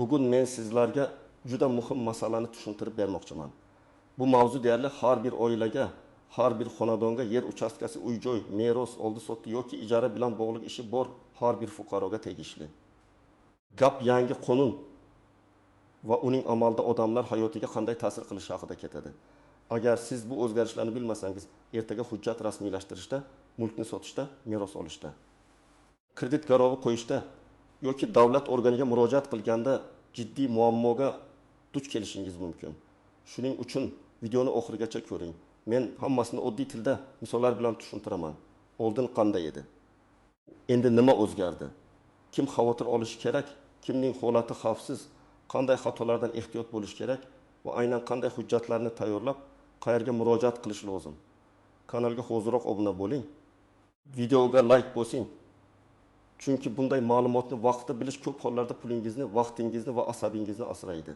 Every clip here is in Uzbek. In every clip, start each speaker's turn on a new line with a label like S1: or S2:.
S1: Bugun men sizlarga juda muhim masalani tushuntirib bermoqchiman. Bu mavzu deyarli har bir oilaga, har bir xonadonga yer uchastkasi, uy-joy, meros, oldi-sotdi yoki ijara bilan bog'liq ishi bor har bir fuqaroga tegishli. Gap yangi qonun va uning amalda odamlar hayotiga qanday ta'sir qilishi haqida ketadi. Agar siz bu o'zgarishlarni bilmasangiz, ertaga hujjat rasmiylashtirishda, mulkni sotishda, meros olishda, kredit garovi qo'yishda yoki davlat organiga murojaat qilganda jiddiy muammoga duch kelishingiz mumkin. Shuning uchun videoni oxirigacha ko'ring. Men hammasini oddiy tilda misollar bilan tushuntiraman. Oldin qanday edi? Endi nima o'zgardi? Kim xavotir olishi kerak? Kimning holati xavfsiz? Qanday xatolardan ehtiyot bo'lish kerak va aynan qanday hujjatlarni tayyorlab, qayerga murojaat qilish lozim? Kanalga hozirroq obuna bo'ling. Videoga like bosing. Chunki bunday ma'lumotni vaqtida bilish ko'p hollarda pulingizni, vaqtingizni va asabingizni asraydi.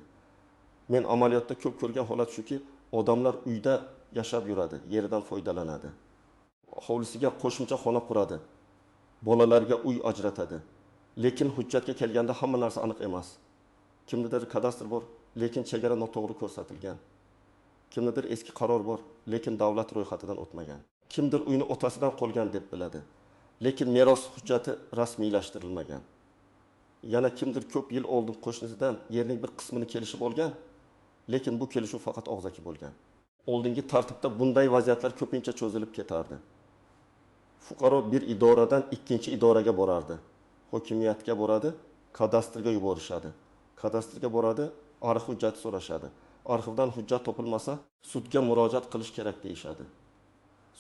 S1: Men amaliyotda ko'p ko'rgan holat shuki, odamlar uyda yashab yuradi, yeridan foydalanadi. Hovlisiga qo'shimcha xona quradi. Bolalarga uy ajratadi. Lekin hujjatga kelganda hamma narsa aniq emas. Kimnidir kadastr bor, lekin chegara noto'g'ri ko'rsatilgan. Kimnidir eski qaror bor, lekin davlat ro'yxatidan o'tmagan. Kimdir uyni otasidan qolgan deb biladi, lekin meros hujjati rasmiylashtirilmagan. Yana kimdir ko'p yil oldin qo'shnisidan yerning bir qismini kelishib olgan, lekin bu kelishuv faqat og'zaki bo'lgan. Oldingi tartibda bunday vaziyatlar ko'pincha cho'zilib ketardi. Fuqaro bir idoradan ikkinchi idoraga borardi. Hokimiyatga boradi, kadastrga yuborishadi. Kadastrga boradi, arxiv hujjati so'rashadi. Arxivdan hujjat topilmasa, sudga murojaat qilish kerak deyishadi.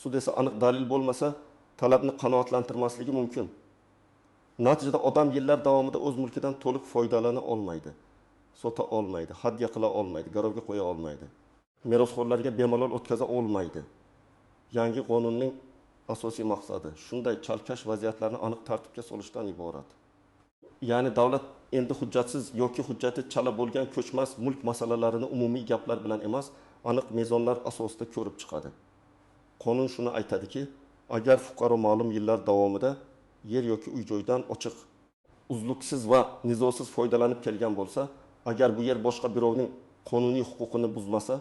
S1: Sud esa aniq dalil bo'lmasa, talabni qanoatlantirmasligi mumkin. Natijada odam yillar davomida o'z mulkidan to'liq foydalana olmaydi, sota olmaydi, hadya qila olmaydi, garovga qo'ya olmaydi. Merosxo'rlarga bemalol o'tkaza olmaydi. Yangi qonunning asosiy maqsadi shunday chalkash vaziyatlarni aniq tartibga solishdan iborat. Ya'ni davlat endi hujjatsiz yoki hujjati chala bo'lgan ko'chmas mulk masalalarini umumiy gaplar bilan emas, aniq mezonlar asosida ko'rib chiqadi. Qonun shuni aytadiki, agar fuqaro ma'lum yillar davomida yer yoki uy-joydan ochiq, uzluksiz va nizosiz foydalanib kelgan bo'lsa, agar bu yer boshqa birovning qonuniy huquqini buzmasa,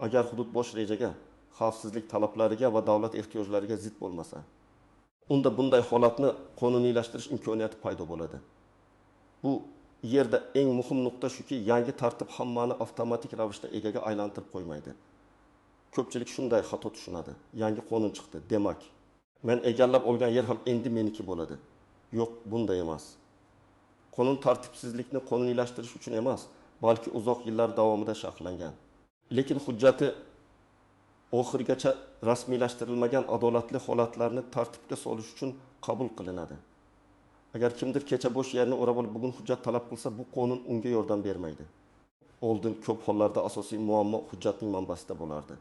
S1: agar hudud bosh rejaga, xavfsizlik talablariga va davlat ehtiyojlariga zid bo'lmasa, unda bunday holatni qonuniylashtirish imkoniyati paydo bo'ladi. Bu yerda eng muhim nuqta shuki, yangi tartib hammani avtomatik ravishda egaga aylantirib qo'ymaydi. Ko'pchilik shunday xato tushunadi. Yangi qonun chiqdi, demak, men egallab olgan yer ham endi meniki bo'ladi. Yo'q, bunday emas. Qonun tartibsizlikni qonuniylashtirish uchun emas, balki uzoq yillar davomida shakllangan. Lekin hujjati oxirigacha rasmiylashtirilmagan adolatli holatlarni tartibga solish uchun qabul qilinadi. Agar kimdir kecha bo'sh yerni o'rab olib bugun hujjat talab qilsa, bu qonun unga yordam bermaydi. Oldin ko'p hollarda asosiy muammo hujjatning manbasida bo'lardi.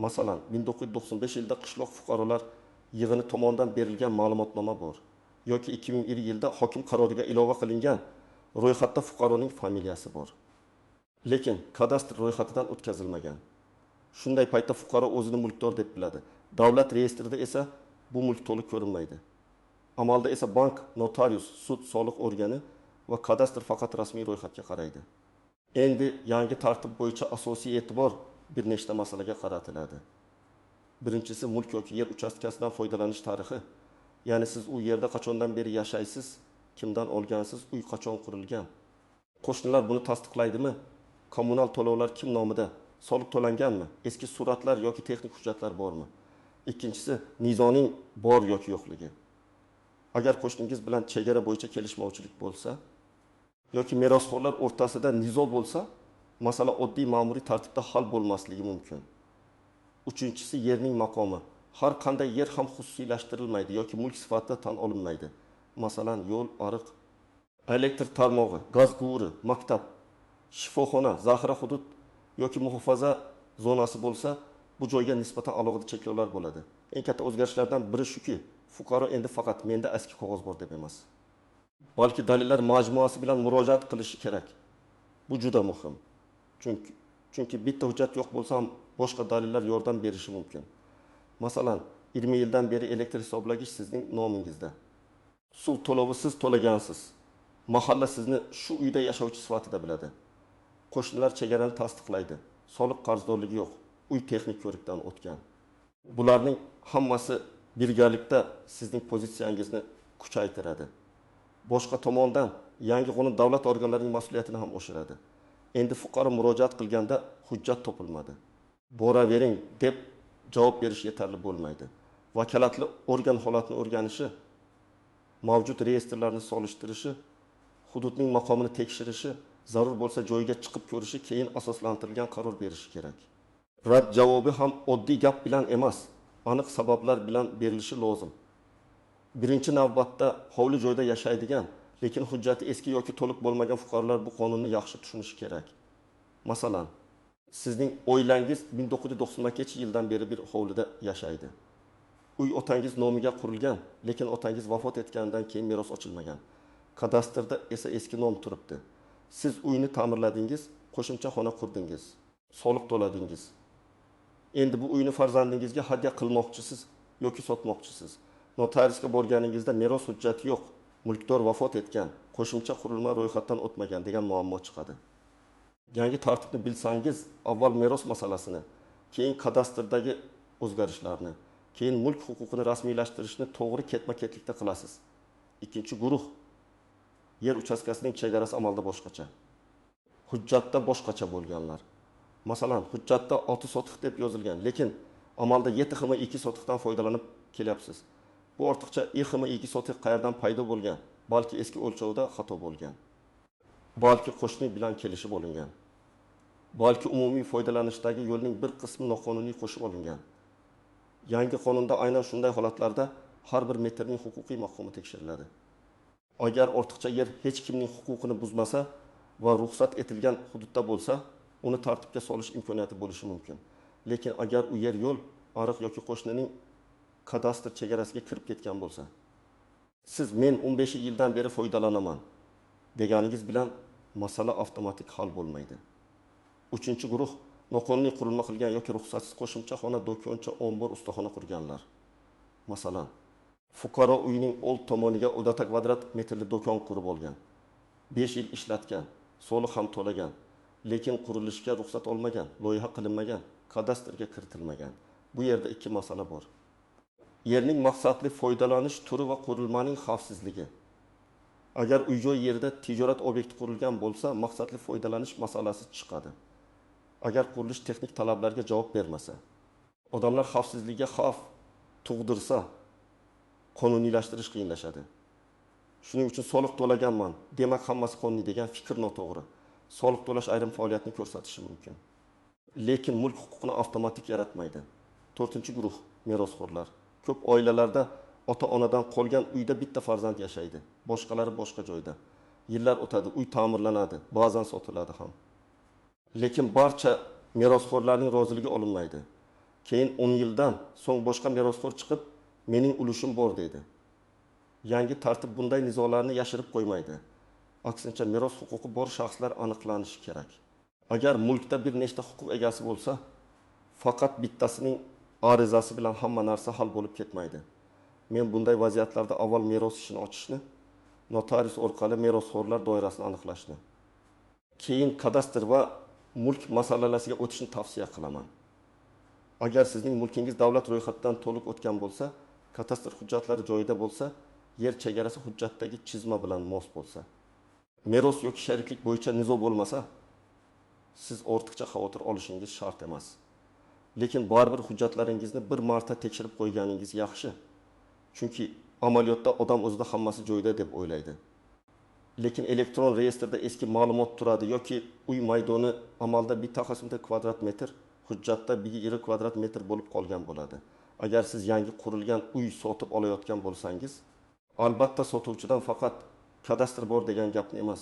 S1: Masalan, 1995 yilda qishloq fuqarolar yig'ini tomonidan berilgan ma'lumotnoma bor. Yoki 2001 yilda hokim qaroriga ilova qilingan ro'yxatda fuqaroning familiyasi bor. Lekin kadastr ro'yxatidan o'tkazilmagan. Shunday paytda fuqaro o'zini mulkdor deb biladi. Davlat reyestrida esa bu mulk to'liq ko'rinmaydi. Amalda esa bank, notarius, sud, soliq organi va kadastr faqat rasmiy ro'yxatga qaraydi. Endi yangi tartib bo'yicha asosiy e'tibor bir nechta masalaga qaratiladi. Birinchisi, mulk yoki yer uchastkasidan foydalanish tarixi. Ya'ni siz u yerda qachondan beri yashaysiz, kimdan olgansiz, uy qachon qurilgan. Qo'shnilar buni tasdiqlaydimi? Kommunal to'lovlar kim nomida? Soliq to'langanmi? Eski suratlar yoki texnik hujjatlar bormi? Ikkinchisi, nizoning bor yoki yo'qligi. Agar qo'shningiz bilan chegara bo'yicha kelishmovchilik bo'lsa yoki merosxo'rlar o'rtasida nizo bo'lsa, masala oddiy ma'muriy tartibda hal bo'lmasligi mumkin. Uchinchisi, yerning maqomi. Har qanday yer ham xususiylashtirilmaydi yoki mulk sifatida tan olinmaydi. Masalan, yo'l, ariq, elektr tarmog'i, gaz quvuri, maktab, shifoxona, zaxira hudud yoki muhofaza zonasi bo'lsa, bu joyga nisbatan alohida cheklovlar bo'ladi. Eng katta o'zgarishlardan biri shuki, fuqaro endi faqat menda eski qog'oz bor deb emas, balki dalillar majmuasi bilan murojaat qilishi kerak. Bu juda muhim. Chunki bitta hujjat yo'q bo'lsa ham boshqa dalillar yordam berishi mumkin. Masalan, 20 yildan beri elektr hisoblagich sizning nomingizda. Suv to'lovi siz to'lagansiz. Mahalla sizni shu uyda yashovchi sifatida biladi. Qo'shnilar chegarani tasdiqlaydi. Soliq qarzdorligi yo'q. Uy texnik ko'rikdan o'tgan. Bularning hammasi birgalikda sizning pozitsiyangizni kuchaytiradi. Boshqa tomondan yangi qonun davlat organlarining mas'uliyatini ham oshiradi. Endi fuqaro murojaat qilganda hujjat topilmadi. Boravering deb javob berish yetarli bo'lmaydi. Vakolatli organ holatni o'rganishi, mavjud reyestrlarni solishtirishi, hududning maqomini tekshirishi, zarur bo'lsa joyiga chiqib ko'rishi, keyin asoslantirilgan qaror berishi kerak. Rad javobi ham oddiy gap bilan emas, aniq sabablar bilan berilishi lozim. Birinchi navbatda hovli joyda yashaydigan, lekin hujjati eski yoki to'liq bo'lmagan fuqarolar bu qonunni yaxshi tushunishi kerak. Masalan, sizning oilangiz 1992-yildan beri bir hovlida yashaydi. Uy otangiz nomiga qurilgan, lekin otangiz vafot etganidan keyin meros ochilmagan. Kadastrda esa eski nom turibdi. Siz uyni ta'mirladingiz, qo'shimcha xona qurdingiz, soliq to'ladingiz. Endi bu uyni farzandingizga hadya qilmoqchisiz yoki sotmoqchisiz. Notariusga borganingizda meros hujjati yo'q, mulkdor vafot etgan, qo'shimcha qurilma ro'yxatdan o'tmagan degan muammo chiqadi. Yangi tartibni bilsangiz, avval meros masalasini, keyin kadastrdagi o'zgarishlarni, keyin mulk huquqini rasmiylashtirishni to'g'ri ketma-ketlikda qilasiz. Ikkinchi guruh, yer uchastkasining chegarasi amalda boshqacha. Hujjatda boshqacha bo'lganlar. Masalan, hujjatda 6 sotix deb yozilgan, lekin amalda 7,2 sotiqdan foydalanib kelyapsiz. Bu ortiqcha 2,2 sotiq qayerdan paydo bo'lgan? Balki eski o'lchovda xato bo'lgan. Balki qo'shni bilan kelishib olingan. Balki umumiy foydalanishdagi yo'lning bir qismi noqonuniy qo'shib olingan. Yangi qonunda aynan shunday holatlarda har bir metrning huquqiy maqomi tekshiriladi. Agar ortiqcha yer hech kimning huquqini buzmasa va ruxsat etilgan hududda bo'lsa, uni tartibga solish imkoniyati bo'lishi mumkin. Lekin agar u yer yo'l, ariq yoki qo'shnining kadastr chegarasiga kirib ketgan bo'lsa, siz men 15 yildan beri foydalanaman deganingiz bilan masala avtomatik hal bo'lmaydi. Uchinchi guruh, noqonuniy qurilma qilgan yoki ruxsatsiz qo'shimcha xona, do'koncha, ombor, ustaxona qurganlar. Masalan, fuqaro uyining old tomoniga 10 kvadrat metrli do'kon qurib olgan. 5 yil ishlatgan, soliq ham to'lagan, lekin qurilishga ruxsat olmagan, loyiha qilinmagan, kadastrga kiritilmagan. Bu yerda ikki masala bor. Yerning maqsadli foydalanish turi va qurilmaning xavfsizligi. Agar uy-joy yerida tijorat obyekti qurilgan bo'lsa, maqsadli foydalanish masalasi chiqadi. Agar qurilish texnik talablarga javob bermasa, odamlar xavfsizligiga xavf tug'dirsa, qonuniylashtirish qiyinlashadi. Shuning uchun soliq to'laganman, demak hammasi qonuniy degan fikr noto'g'ri. Soliq to'lash ayrim faoliyatni ko'rsatishi mumkin. Lekin mulk huquqini avtomatik yaratmaydi. 4-guruh, merosxo'rlar. Ko'p oilalarda ota-onadan qolgan uyda bitta farzand yashaydi, boshqalari boshqa joyda. Yillar o'tadi, uy ta'mirlanadi, ba'zan sotiladi ham. Lekin barcha merosxo'rlarning roziligi olinmaydi. Keyin 10 yildan so'ng boshqa merosxo'r chiqib, mening ulushim bor deydi. Yangi tartib bunday nizolarni yashirib qo'ymaydi. Aksincha, meros huquqi bor shaxslar aniqlanishi kerak. Agar mulkda bir nechta huquq egasi bo'lsa, faqat bittasining arizasi bilan hamma narsa hal bo'lib ketmaydi. Men bunday vaziyatlarda avval meros ishini ochishni, notarius orqali merosxo'rlar doirasini aniqlashni, keyin kadastr va mulk masalalariga o'tishni tavsiya qilaman. Agar sizning mulkingiz davlat ro'yxatidan to'liq o'tgan bo'lsa, kadastr hujjatlari joyida bo'lsa, yer chegarasi hujjatdagi chizma bilan mos bo'lsa, meros yoki shariklik bo'yicha nizo bo'lmasa, siz ortiqcha xavotir olishingiz shart emas. Lekin baribir hujjatlaringizni bir marta tekshirib qo'yganingiz yaxshi. Chunki amaliyotda odam o'zida hammasi joyida deb o'ylaydi. Lekin elektron reyestrda eski ma'lumot turadi yoki uy maydoni amalda 1 kvadrat metr, hujjatda 1 kvadrat metr bo'lib qolgan bo'ladi. Agar siz yangi qurilgan uy sotib olayotgan bo'lsangiz, albatta sotuvchidan faqat kadastr bor degan gapni emas,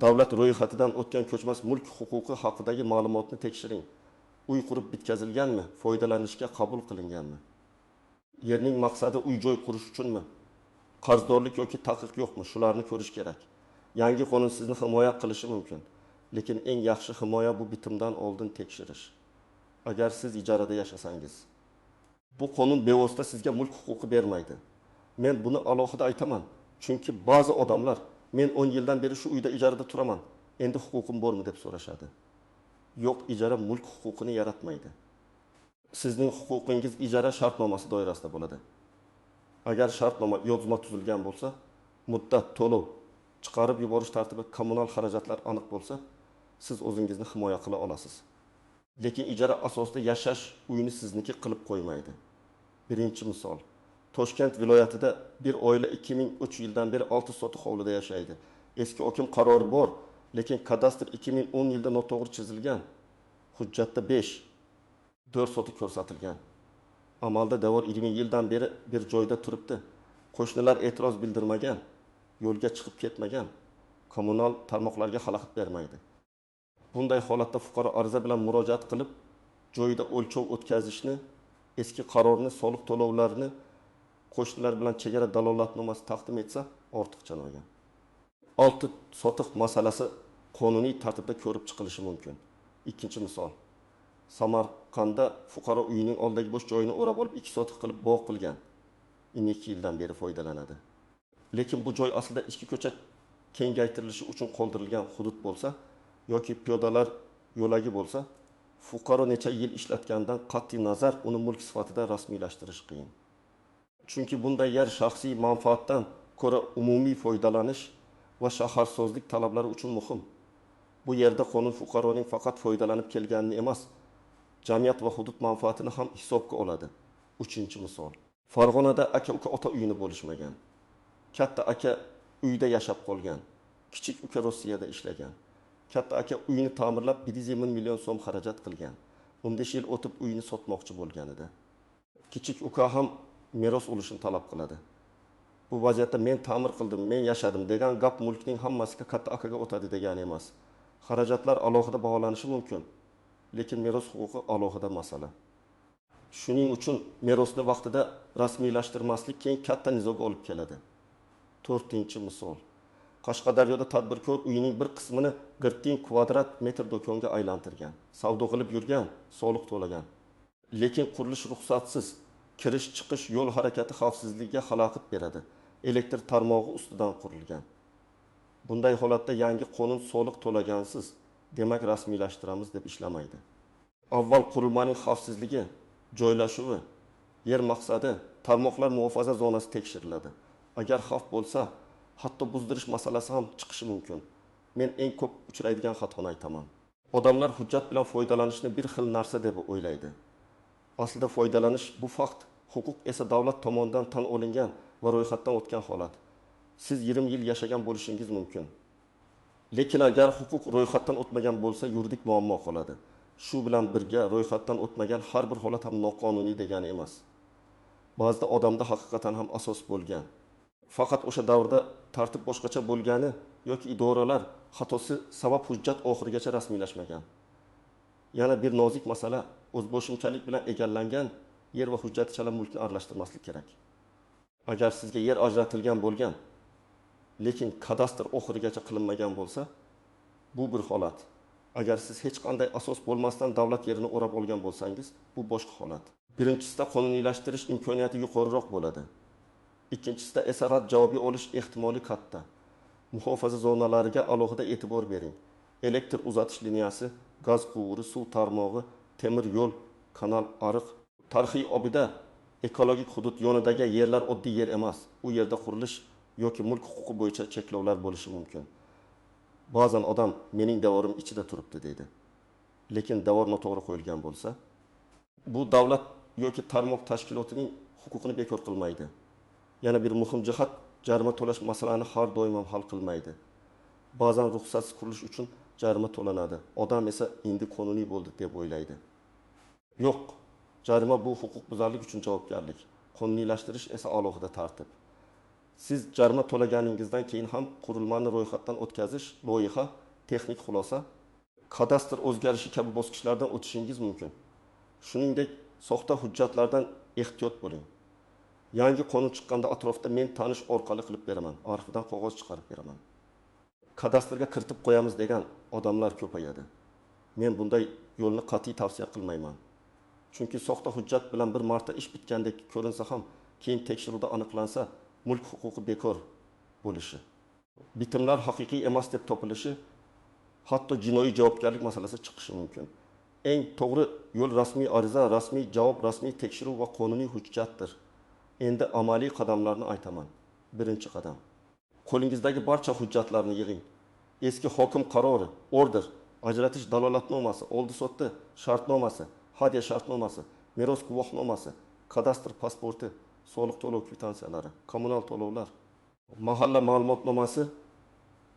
S1: davlat ro'yxatidan o'tgan ko'chmas mulk huquqi haqidagi ma'lumotni tekshiring. Uy qurib bitkazilganmi, foydalanishga qabul qilinganmi? Yerning maqsadi uy-joy qurish uchunmi? Qarzdorlik yoki taqiq yo'qmi? Shularni ko'rish kerak. Yangi qonun sizni himoya qilishi mumkin, lekin eng yaxshi himoya bu bitimdan oldin tekshirish. Agar siz ijarada yashasangiz, bu qonun bevosita sizga mulk huquqi bermaydi. Men buni alohida aytaman, chunki ba'zi odamlar Men 10 yildan beri shu uyda ijarada turaman. Endi huquqim bormi deb so'rashadi. Yo'q, ijara mulk huquqini yaratmaydi. Sizning huquqingiz ijara shartnomasi doirasida bo'ladi. Agar shartnoma yozma tuzilgan bo'lsa, muddat, to'lov, chiqarib yuborish tartibi, kommunal xarajatlar aniq bo'lsa, siz o'zingizni himoya qila olasiz. Lekin ijara asosida yashash uyini sizniki qilib qo'ymaydi. Birinchi misol. Toshkent viloyatida bir oila 2003 yildan beri 6 sotiq hovlida yashaydi. Eski hokim qarori bor, lekin kadastr 2010 yilda noto'g'ri chizilgan. Hujjatda 4 sotiq ko'rsatilgan. Amalda davor 20 yildan beri bir joyda turibdi. Qo'shnilar e'tiroz bildirmagan, yo'lga chiqib ketmagan, kommunal tarmoqlarga xalaqit bermaydi. Bunday holatda fuqaro ariza bilan murojaat qilib, joyida o'lchov o'tkazishni, eski qarorni, soliq to'lovlarini qo'shnilar bilan chegara dalolatnomasi taqdim etsa, ortiqcha bo'lgan. 6 sotiq masalasi qonuniy tartibda ko'rib chiqilishi mumkin. Ikkinchi misol. Samarqandda fuqaro uyining oldidagi bo'sh joyini o'rab olib 2 sotiq qilib bog' qilgan. 2 yildan beri foydalanadi. Lekin bu joy aslida ichki ko'cha kengaytirilishi uchun qoldirilgan hudud bo'lsa, yoki piyodalar yo'lagi bo'lsa, fuqaro necha yil ishlatgandan qat'iy nazar uni mulk sifatida rasmiylashtirish qiyin. Chunki bunday yer shaxsiy manfaatdan ko'ra umumiy foydalanish va shaharsozlik talablari uchun muhim. Bu yerda qonun fuqaroning faqat foydalanib kelganini emas, jamiyat va hudud manfaatini ham hisobga oladi. Uchinchi misol. Farg'onada aka-uka ota uyini bo'lishmagan. Katta aka uyda yashab qolgan. Kichik uka Rossiyada ishlagan. Katta aka uyini ta'mirlab 120 million so'm xarajat qilgan. 15 yil o'tib uyini sotmoqchi bo'lgan edi. Kichik uka ham meros olishini talab qiladi. Bu vaziyatda men ta'mir qildim, men yashadim degan gap mulkning hammasiga katta akaga o'tadi degani emas. Xarajatlar alohida baholanishi mumkin, lekin meros huquqi alohida masala. Shuning uchun merosni vaqtida rasmiylashtirmaslik keyin katta nizoga olib keladi. 4-misol. Qashqadaryoda tadbirkor uyining bir qismini 40 kvadrat metr do'konga aylantirgan. Savdo qilib yurgan, soliq to'lagan. Lekin qurilish ruxsatsiz, kirish-chiqish yo'l harakati xavfsizligiga xalaqit beradi. Elektr tarmog'i ustidan qurilgan. Bunday holatda yangi qonun soliq to'lagansiz, demak rasmiylashtiramiz deb ishlamaydi. Avval qurilmaning xavfsizligi, joylashuvi, yer maqsadi, tarmoqlar muhofaza zonasi tekshiriladi. Agar xavf bo'lsa, hatto buzdirish masalasi ham chiqishi mumkin. Men eng ko'p uchraydigan xatoni aytaman. Odamlar hujjat bilan foydalanishni bir xil narsa deb o'ylaydi. Aslida foydalanish bu fakt, huquq esa davlat tomonidan tan olingan va ro'yxatdan o'tgan holat. Siz 20 yil yashagan bo'lishingiz mumkin. Lekin agar huquq ro'yxatdan o'tmagan bo'lsa, yuridik muammo qoladi. Shu bilan birga ro'yxatdan o'tmagan har bir holat ham noqonuniy degani emas. Ba'zida odamda haqiqatan ham asos bo'lgan. Faqat o'sha davrda tartib boshqacha bo'lgani yoki idoralar xatosi sabab hujjat oxirigacha rasmiylashmagan. Yana bir nozik masala, o'zboshimchalik bilan egallangan yer va hujjatchalar mulkni aralashtirmaslik kerak. Agar sizga yer ajratilgan bo'lgan, lekin kadastr oxirigacha qilinmagan bo'lsa, bu bir holat. Agar siz hech qanday asos bo'lmasdan davlat yerini o'rab olgan bo'lsangiz, bu boshqa holat. Birinchisida qonuniylashtirish imkoniyati yuqoriroq bo'ladi. Ikkinchisida esa rad javobi olish ehtimoli katta. Muhofaza zonalariga alohida e'tibor bering. Elektr uzatish liniyasi, gaz quvuri, suv tarmog'i, temir yo'l, kanal, ariq. Tarixiy obida, ekologik hudud yonidagi yerlar oddiy yer emas. U yerda qurilish yoki mulk huquqi bo'yicha cheklovlar bo'lishi mumkin. Ba'zan odam mening davorim ichida turibdi deydi. Lekin davor noto'g'ri qo'yilgan bo'lsa, bu davlat yoki tarmoq tashkilotining huquqini bekor qilmaydi. Yana bir muhim jihat, jarima to'lash masalani har doim ham hal qilmaydi. Ba'zan ruxsatsiz qurilish uchun jarima to'lanadi. Odam esa endi qonuniy bo'ldi deb o'ylaydi. Yo'q, jarima bu huquqbuzarlik uchun javobgarlik. Qonuniylashtirish esa alohida tartib. Siz jarima to'laganingizdan keyin ham qurilmani ro'yxatdan o'tkazish, loyiha, texnik xulosa, kadastr o'zgarishi kabi bosqichlardan o'tishingiz mumkin. Shuningdek, soxta hujjatlardan ehtiyot bo'ling. Yangi qonun chiqqanda atrofda men tanish orqali qilib beraman, arxividan qog'oz chiqarib beraman. Kadastrga kiritib qo'yamiz degan odamlar ko'payadi. Men bunday yo'lni qat'iy tavsiya qilmayman. Chunki soxta hujjat bilan bir marta ish bitgandek ko'rinsa ham, keyin tekshiruvda aniqlansa, mulk huquqi bekor bo'lishi Bitimlar haqiqiy emas deb topilishi, hatto jinoiy javobgarlik masalasi chiqishi mumkin. Eng to'g'ri yo'l rasmiy ariza, rasmiy javob, rasmiy tekshiruv va qonuniy hujjatdir. Endi amaliy qadamlarni aytaman. Birinchi qadam. Qo'lingizdagi barcha hujjatlarni yig'ing. Eski hokim qarori, order, ajratish dalolatnomasi, oldi sotdi shartnomasi, hadya shartnomasi, meros guvohnomasi, kadastr pasporti, soliq to'lov kvitansiyalari, kommunal to'lovlar, mahalla ma'lumotnomasi,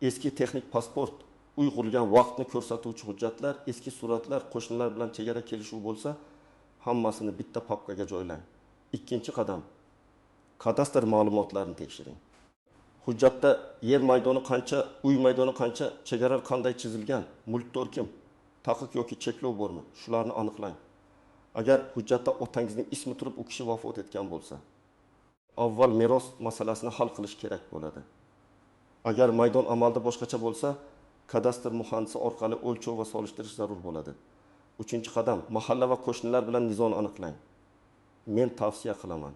S1: eski texnik pasport, uy qurilgan vaqtni ko'rsatuvchi hujjatlar, eski suratlar, qo'shnilar bilan chegara kelishuv bo'lsa, hammasini bitta papkaga joylang. Ikkinchi qadam. Kadastr ma'lumotlarini tekshiring. Hujjatda yer maydoni qancha, uy maydoni qancha, chegaralar qanday chizilgan, mulkdor kim, taqiq yoki cheklov bormi, shularni aniqlang. Agar hujjatda otangizning ismi turib, u kishi vafot etgan bo'lsa, avval meros masalasini hal qilish kerak bo'ladi. Agar maydon amalda boshqacha bo'lsa, kadastr muhandisi orqali o'lchov va solishtirish zarur bo'ladi. Uchinchi qadam, mahalla va qo'shnilar bilan nizoni aniqlang. Men tavsiya qilaman.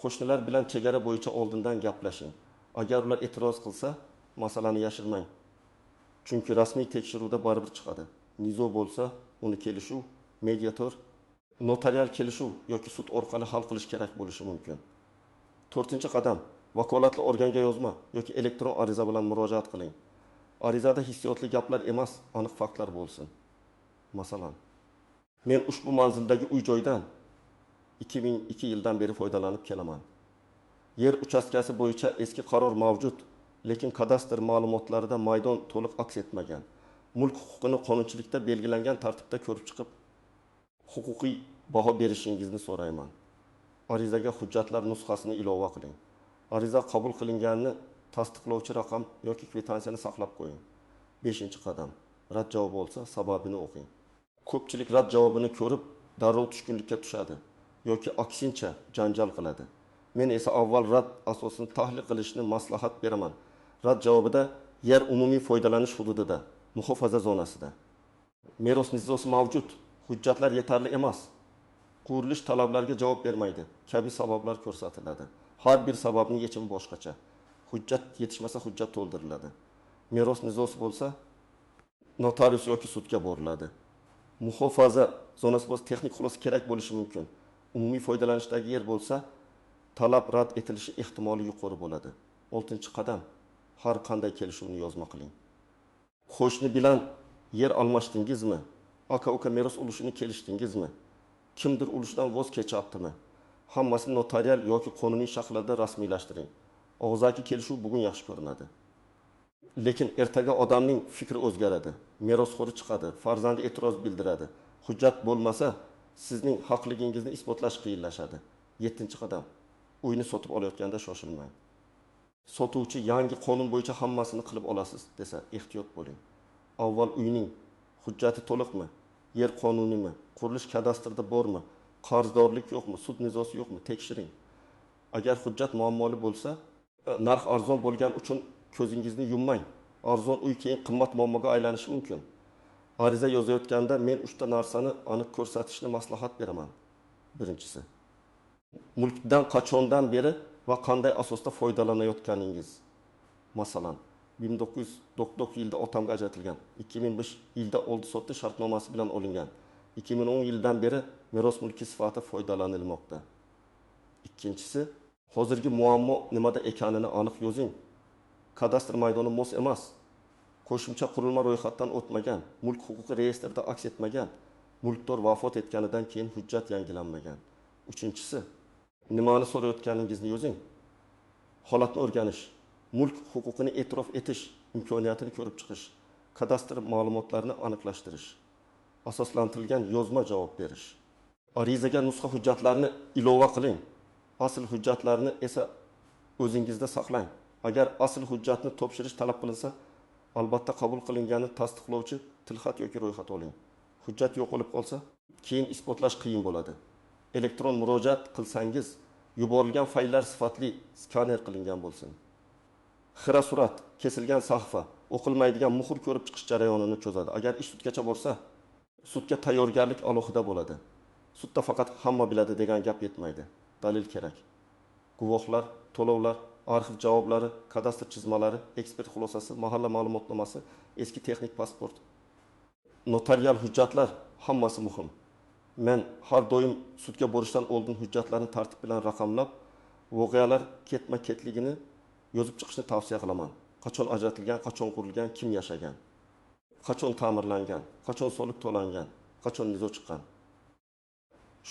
S1: Qo'shnilar bilan chegara bo'yicha oldindan gaplashing. Agar ular e'tiroz qilsa, masalani yashirmang. Chunki rasmiy tekshiruvda baribir chiqadi. Nizo bo'lsa, uni kelishuv, mediator, notarial kelishuv yoki sud orqali hal qilish kerak bo'lishi mumkin. To'rtinchi qadam, vakolatli organga yozma yoki elektron ariza bilan murojaat qiling. Arizada hissiyotli gaplar emas, aniq faktlar bo'lsin. Masalan, men ushbu manzildagi uy-joydan 2002 yildan beri foydalanib kelaman. Yer uchastkasi bo'yicha eski qaror mavjud, lekin kadastr ma'lumotlarida maydon to'liq aks etmagan. Mulk huquqini qonunchilikda belgilangan tartibda ko'rib chiqib, huquqiy baho berishingizni so'rayman. Arizaga hujjatlar nusxasini ilova qiling. Ariza qabul qilinganini tasdiqlovchi raqam yoki kvitansiyani saqlab qo'ying. 5-qadam. Rad javobi bo'lsa, sababini o'qing. Ko'pchilik rad javobini ko'rib, darrov tushkunlikka tushadi yoki aksincha janjal qiladi. Men esa avval rad asosini tahlil qilishni maslahat beraman. Rad javobida yer umumiy foydalanish hududida, muhofaza zonasida. Meros nizosi mavjud, hujjatlar yetarli emas. Qurilish talablariga javob bermaydi kabi sabablar ko'rsatiladi. Har bir sababning yechimi boshqacha. Hujjat yetishmasa hujjat to'ldiriladi. Meros nizosi bo'lsa, notarius yoki sudga boriladi. Muhofaza zonasi bo'lsa texnik xulosa kerak bo'lishi mumkin. Umumiy foydalanishdagi yer bo'lsa, talab rad etilishi ehtimoli yuqori bo'ladi. 6-qadam. Har qanday kelishuvni yozma qiling. Qo'shni bilan yer almashdingizmi? Aka-uka meros ulushini kelishdingizmi? Kimdir ulushidan voz kechyaptimi? Hammasini notarial yoki qonuniy shaklda rasmiylashtiring. Og'zaki kelishuv bugun yaxshi ko'rinadi. Lekin ertaga odamning fikri o'zgaradi. Merosxo'ri chiqadi, farzandi e'tiroz bildiradi. Hujjat bo'lmasa, sizning haqligingizni isbotlash qiyinlashadi. 7-qadam. Uyni sotib olayotganda shoshilmang. Sotuvchi yangi qonun bo'yicha hammasini qilib olasiz desa, ehtiyot bo'ling. Avval uyning hujjati to'liqmi? Yer qonunimi? Qurilish kadastrida bormi? Qarzdorlik yo'qmi? Sud nizosi yo'qmi? Tekshiring. Agar hujjat muammoli bo'lsa, narx arzon bo'lgan uchun ko'zingizni yummang. Arzon uy keyin qimmat muammoga aylanishi mumkin. Ariza yozayotganda men 3 ta narsani aniq ko'rsatishni maslahat beraman. Birinchisi, mulkdan qachondan beri va qanday asosda foydalanayotganingiz. Masalan, 1999 yilda otamga ajratilgan, 2005 yilda oldi sotdi shartnomasi bilan olingan, 2010 yildan beri meros mulki sifatida foydalanilmoqda. Ikkinchisi, hozirgi muammo nimada ekanini aniq yozing. Kadastr maydoni mos emas. Qo'shimcha qurilma ro'yxatdan o'tmagan, mulk huquqi reyestrida aks etmagan, mulkdor vafot etganidan keyin hujjat yangilanmagan. Uchinchisi, nimani so'rayotganingizni yozing. Holatni o'rganish, mulk huquqini e'tirof etish imkoniyatini ko'rib chiqish, kadastr ma'lumotlarini aniqlashtirish, asoslantirilgan yozma javob berish. Arizaga nusxa hujjatlarni ilova qiling. Asl hujjatlarni esa o'zingizda saqlang. Agar asl hujjatni topshirish talab qilinsa, albatta qabul qilinganini tasdiqlovchi tilxat yoki ro'yxat oling. Hujjat yo'qolib qolsa, keyin isbotlash qiyin bo'ladi. Elektron murojaat qilsangiz, yuborilgan fayllar sifatli skaner qilingan bo'lsin. Xira surat, kesilgan sahifa, o'qilmaydigan muhr ko'rib chiqish jarayonini cho'zadi. Agar ish sudgacha borsa, sudga tayyorgarlik alohida bo'ladi. Sudda faqat hamma biladi degan gap yetmaydi. Dalil kerak. Guvohlar, to'lovlar, arxiv javoblari, kadastr chizmalari, ekspert xulosasi, mahalla ma'lumotnomasi, eski texnik pasport, notarial hujjatlar hammasi muhim. Men har doim sudga borishdan oldin hujjatlarni tartib bilan raqamlab, voqealar ketma-ketligini yozib chiqishni tavsiya qilaman. Qachon ajratilgan, qachon qurilgan, kim yashagan, qachon ta'mirlangan, qachon soliq to'langan, qachon nizo chiqqan.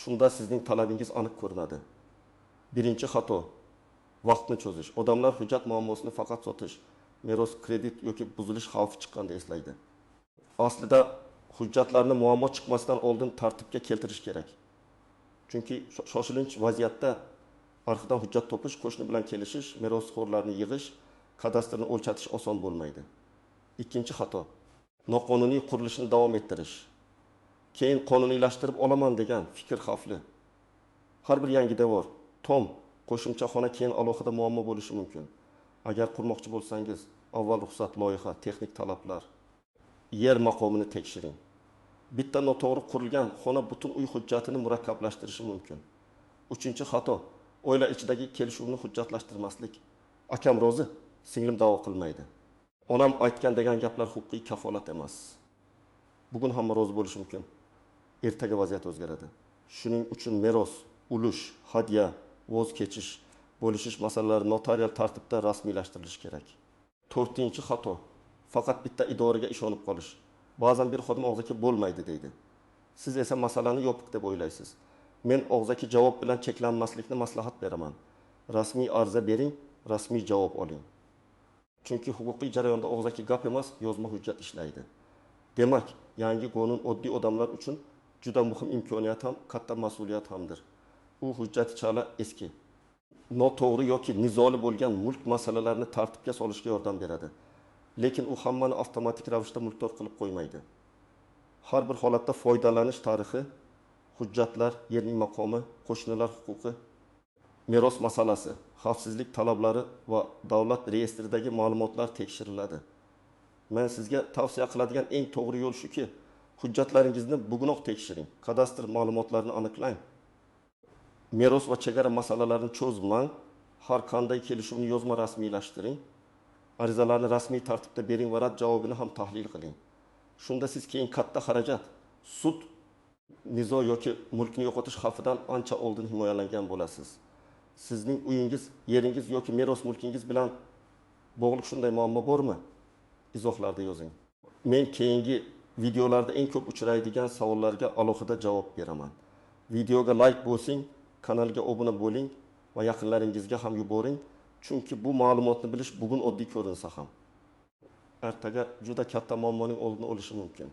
S1: Shunda sizning talabingiz aniq ko'rinadi. Birinchi xato vaqtni cho'zish. Odamlar hujjat muammosini faqat sotish, meros, kredit yoki buzilish xavfi chiqqanda eslaydi. Aslida hujjatlarni muammo chiqmasdan oldin tartibga keltirish kerak. Chunki shoshilinch vaziyatda arxivdan hujjat topish, qo'shni bilan kelishish, merosxo'rlarni yig'ish, kadastrni o'lchatish oson bo'lmaydi. Ikkinchi xato noqonuniy qurilishni davom ettirish. Keyin qonuniylashtirib olaman degan fikr xavfli. Har bir yangi devor, tom, qo'shimcha xona keyin alohida muammo bo'lishi mumkin. Agar qurmoqchi bo'lsangiz, avval ruxsat, loyiha, texnik talablar, yer maqomini tekshiring. Bitta noto'g'ri qurilgan xona butun uy hujjatini murakkablashtirishi mumkin. Uchinchi xato oila ichidagi kelishuvni hujjatlashtirmaslik. Akam rozi, singlim da'vo qilmaydi. Onam aytgan degan gaplar huquqiy kafolat emas. Bugun hamma rozi bo'lishi mumkin. Ertaga vaziyat o'zgaradi. Shuning uchun meros, ulush, hadya, voz kechish, bo'lishish masalalari notarial tartibda rasmiylashtirilishi kerak. To'rtinchi xato faqat bitta idoraga ishonib qolish. Ba'zan bir xodim og'zaki bo'lmaydi deydi. Siz esa masalani yopiq deb o'ylaysiz. Men og'zaki javob bilan cheklanmaslikni maslahat beraman. Rasmiy arza bering, rasmiy javob oling. Chunki huquqiy jarayonda og'zaki gap emas, yozma hujjat ishlaydi. Demak, yangi qonun oddiy odamlar uchun juda muhim imkoniyat ham, katta mas'uliyat hamdir. U hujjati chala eski, noto'g'ri yoki nizoli bo'lgan mulk masalalarini tartibga solishga yordam beradi. Lekin u hammani avtomatik ravishda mulkdor qilib qo'ymaydi. Har bir holatda foydalanish tarixi, hujjatlar, yerning maqomi, qo'shnilar huquqi, meros masalasi, xavfsizlik talablari va davlat reyestridagi ma'lumotlar tekshiriladi. Men sizga tavsiya qiladigan eng to'g'ri yo'l shuki, hujjatlaringizni bugunoq tekshiring, kadastr ma'lumotlarini aniqlang. Meros va chegara masalalarini cho'zmang, har qanday kelishuvni yozma rasmiylashtiring. Arizalarni rasmiy tartibda bering va rad javobini ham tahlil qiling. Shunda siz keyin katta xarajat, sud, nizo yoki mulkni yo'qotish xavfidan ancha oldin himoyalangan bo'lasiz. Sizning uyingiz, yeringiz yoki meros mulkingiz bilan bog'liq shunday muammo bormi? Izohlarda yozing. Men keyingi videolarda eng ko'p uchraydigan savollarga alohida javob beraman. Videoga like bosing, kanalga obuna bo'ling va yaqinlaringizga ham yuboring. Chunki bu ma'lumotni bilish bugun oddiy ko'rinsa ham ertaga juda katta muammoning oldini olishi mumkin.